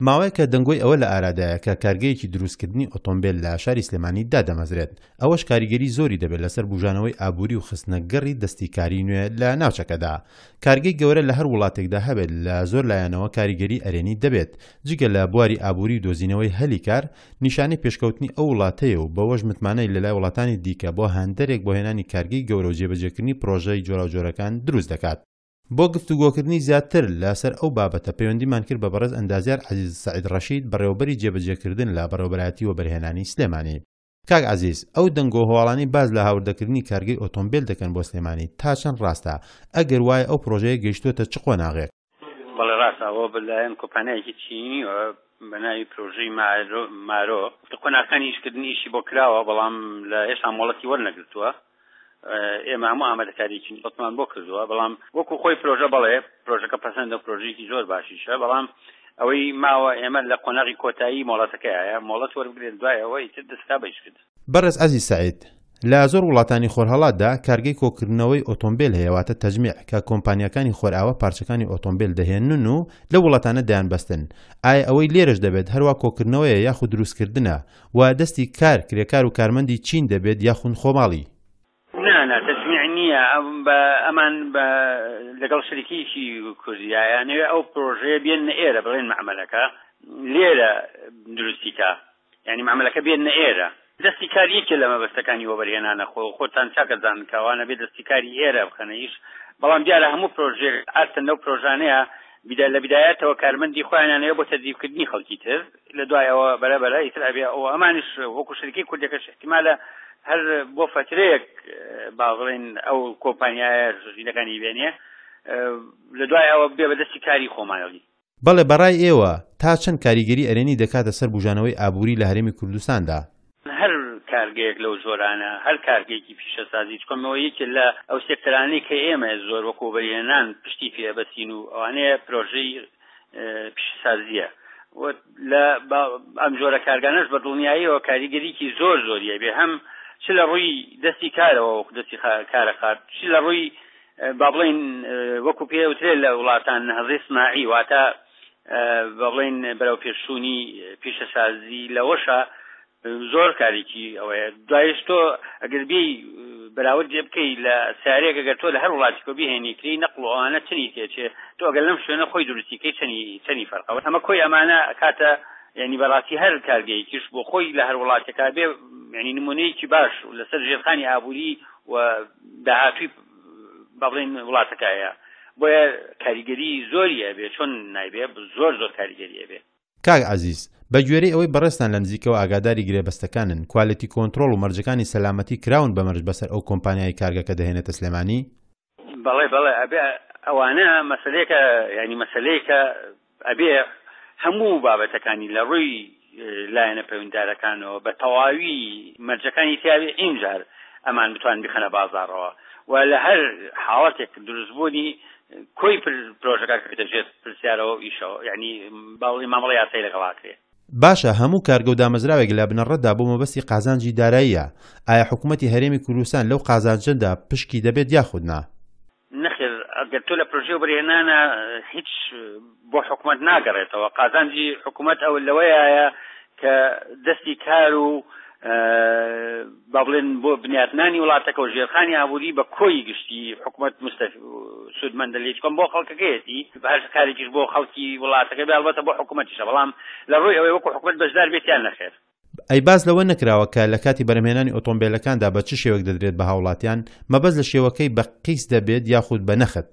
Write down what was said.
ماوەیەکە دەنگۆی ئەوە لە ئارادایە کە کارگەیەکی دروستکردنی ئۆتۆمبیل لە شاری سلێمانی دادەمەزرێت. ئەوەش کاریگەری زۆری دەبێت لەسەر بژانەوەی ئابووری و خستنەگەڕی دەستیکاری نوێ لە ناوچەکەدا. کارگەی گەورە لە هەر وڵاتێکدا هەبێت لە زۆر لایەنەوە کاریگەری ئەرێنی دەبێت. جگە لە بواری ئابووری دۆزینەوەی هەلی کار نیشانەی پێشکەوتنی ئەو وڵاتەیە و بەوەش متمانەی لەلای وڵاتانی دیکە بۆ هەندێک بۆ هێنانی کارگەی گەورە و جێبەجێکردنی پرۆژەی جۆراوجۆرەکان دروست دەکات. بۆ گفتوگۆکردنی زیاتر لەسەر ئەو بابەتە پەیوەندیمان کرد بە بەڕێز ئەندازیار عەزیز سەعید ڕەشید بەڕێوەبەری جێبەجێکردن لە بەڕێوەبەرایەتی وەبەرهێنانی سلێمانی. کاک عەزیز، ئەو دەنگۆ هەواڵانی باز لە هاوردەکردنی کارگەی ئۆتۆمبیل دەکەن بۆ سلێمانی تا چەند ڕاستە؟ ئەگەر وایە ئەو پرۆژەیە گەیشتووەتە چ قۆناغێک؟ بەڵێ ڕاستە، ئەوە بەلایەن کۆمپانیایەکی چینیەوە بە ناوی پرۆژەی مارۆ قۆناغەکانی ئیشکردنی ئیشی بۆ کراوە، بەڵام لە هێشتا مۆڵەتی وەرنەگرتووە. ئێمە هەموو ئامادەکاریی دڵتمان بۆ کردووە، بەڵام وەکو خۆی پرۆژە بەڵێ پرۆژەکە پەسەندە پرۆژەیەکی زۆر باشیشە، بەڵام ئەوەی ماوە ئێمە لە قۆناغی کۆتایی مۆڵەتەکەیە مۆڵەت وەربگرێت دوایەوەی تر دەستا بەیش کرد. بەڕێز عەزیز سەعید، لە زۆر وڵاتانی خۆرهەڵاتدا کارگەی کۆکردنەوەی ئۆتۆمبیل هەیەواتە تەجمیع کە کۆمپانیەکانی خۆرئاوە پارچەکانی ئۆتۆمبیل دەهێنن و لە وڵاتانە دەیان بەستن. ئایا ئەوەی لێرەش دەبێت هەروە کۆکردنەوەیە یاخود دروستکردنە و دەستی کار کرێکار و کارمەندی چین دەبێت یاخود خۆماڵی؟ نه تەجمیع نییە، ئەمان لەگەڵ شەریکیکی کوردیایانەوێ ئەو پرۆژەیە بێنە ئێرە بڵێن معمەلەکە لێرە دروستیکە، یعنی معمەلەکە بێنە ئێرە. دەستی کاریەکێ لە مەبەستەکانی وەبەرهێنانە خۆتان چاکەزان کەوانە بێ دەستی کاری ئێرە بخەنەیش، بەڵام دیارە هەموو پرۆژێک ئارتن لەو پرۆژانەیە لە بیدایەتەوە کارمەندی خۆیانانەیە بۆ تەدریبکردنی خەڵکی تر، لە دوایەوە بەرەبەرە ئیتر ئەبێ ئەوە ئەمانش وەکو شەریکی کوردەکەش احتیمالە هەر بۆ فترەیەک با بڵێن ئەو کۆمپانیایە ژینەکانی بێنێ لە دوای ئەوە بێ بە دەستی کاری خۆمانەوەی. بەڵێ بەڕای ئێوە تا چەند کاریگەری ئەرێنی دەکاتە سەر بژانەوەی ئابووری لە هەرێمی کوردستاندا؟ هەر کارگەیەک لەو زۆرانە، هەر کارگەیەکی پیشەسازی چکۆمەوە یەکێ لە ئەو سێکتەرانەی کە ئێمە زۆر وەکو وەبەرهێنان پشتی پێبەستین و ئەوانەیە پرۆژەی پیشەسازیە. لە ئەم جۆرە کارگانەش بە دڵنیاییەوە کاریگەریکی زۆر زۆریە بێ، هەم چ لە ڕووی دەستی کارەوە دەستی کارە خات، چ لە ڕووی با بڵێن وەکو پێوترێت لە وڵاتان هەڵی سناعی واتە با بڵێن بەرەو پێشوونی پیشەسازی لەوەشە زۆر کارێکی ئەوەیە. دوایش تۆ ئەگەر بێ بەراورد جێ بکەی لە سیارەیەک ئەگەر تۆ لە هەر وڵاتێکەوە بهێنیکری نەقڵ و ئەوانە چنی تێچێ، تۆ ئەگەر لەم شوێنە خۆی دروستیکەی چەنی فەرقەوە. ئەمە کۆی ئەمانە کاتە یعنی بەڕاستی هەر کارگەیەکیش بۆ خۆی لە هەر وڵاتێکا بێ یعنی نمونەیەکی باش لەسەر ژێرخانی ئابووری و داهاتووی با بڵێن وڵاتەکەیە، بۆیە کاریگەری زۆریە بێ، چۆن نایبێ زۆر کاریگەریە بێ. کاک عەزیز، بە گوێرەی ئەوەی بەڕێستان لە نزیکەوە ئاگاداری گرێبەستەکانن، کوالیتی کۆنتڕۆڵ و مەرجەکانی سەلامەتی کراون بەمەرج بەسەر ئەو کۆمپانیای کارگەکە دەهێنێتە سلێمانی؟ بەڵێ ئەبێ ئەوانە مەسەلەیەکە، ینی مەسەلەیەکە ئەبێ هەموو بابەتەکانی لە ڕووی لایەنە پەیوەنددارەکانەوە بە تەواوی مەرجەکانی تیاوێ ئینجار ئەمان بتوان بخەنە بازاڕەوە و لە هەر حاڵەتێک دروستبوونی کۆی پرۆژەکە دەژێت پرسیارەوە ئیشەوە، یعنی باوڵی مامەڵی یاسایی لەگەڵاکرێ. باشە، هەموو کارگە و دامەزراوێک لە بنەڕەتدا بۆ مەبەستی قازانجی داراییە. ئایا حکوومەتی هەرێمی کوردستان لەو قازانجەدا پشکی دەبێت یاخودنا؟ نەخێر، ئەگەر تۆ لە پرۆژەی وەبەرهێنانە هیچ بۆ حکوومەت ناگەڕێتەوە. قازانجی حکوومەت ئەو لەوەیە کە دەستی کار و با بڵێن بۆ بنیاتنانی وڵاتەکە و ژێرخانی ئابووری بە کۆی گشتی حکوومەت سودمەندە لێ چکۆم بۆ خەڵکەکەیەتی بەهەر کارێکیش بۆ خەڵکی وڵاتەکە بێ، ئەلبەتە بۆ حکوومەتیشە، بەڵام لە ڕووی ئەوەی وەکو حکوومەت بەشدار بێتیان نەخێر. ئەی باز لەوە نەکراوە کە لە کاتی بەرهەمهێنانی ئۆتۆمبیلەکاندا بە چ شێوەک دەدرێت بە هاوڵاتیان، مەبەست لە شێوەکەی بە قیس دەبێت یاخود بە نەخت؟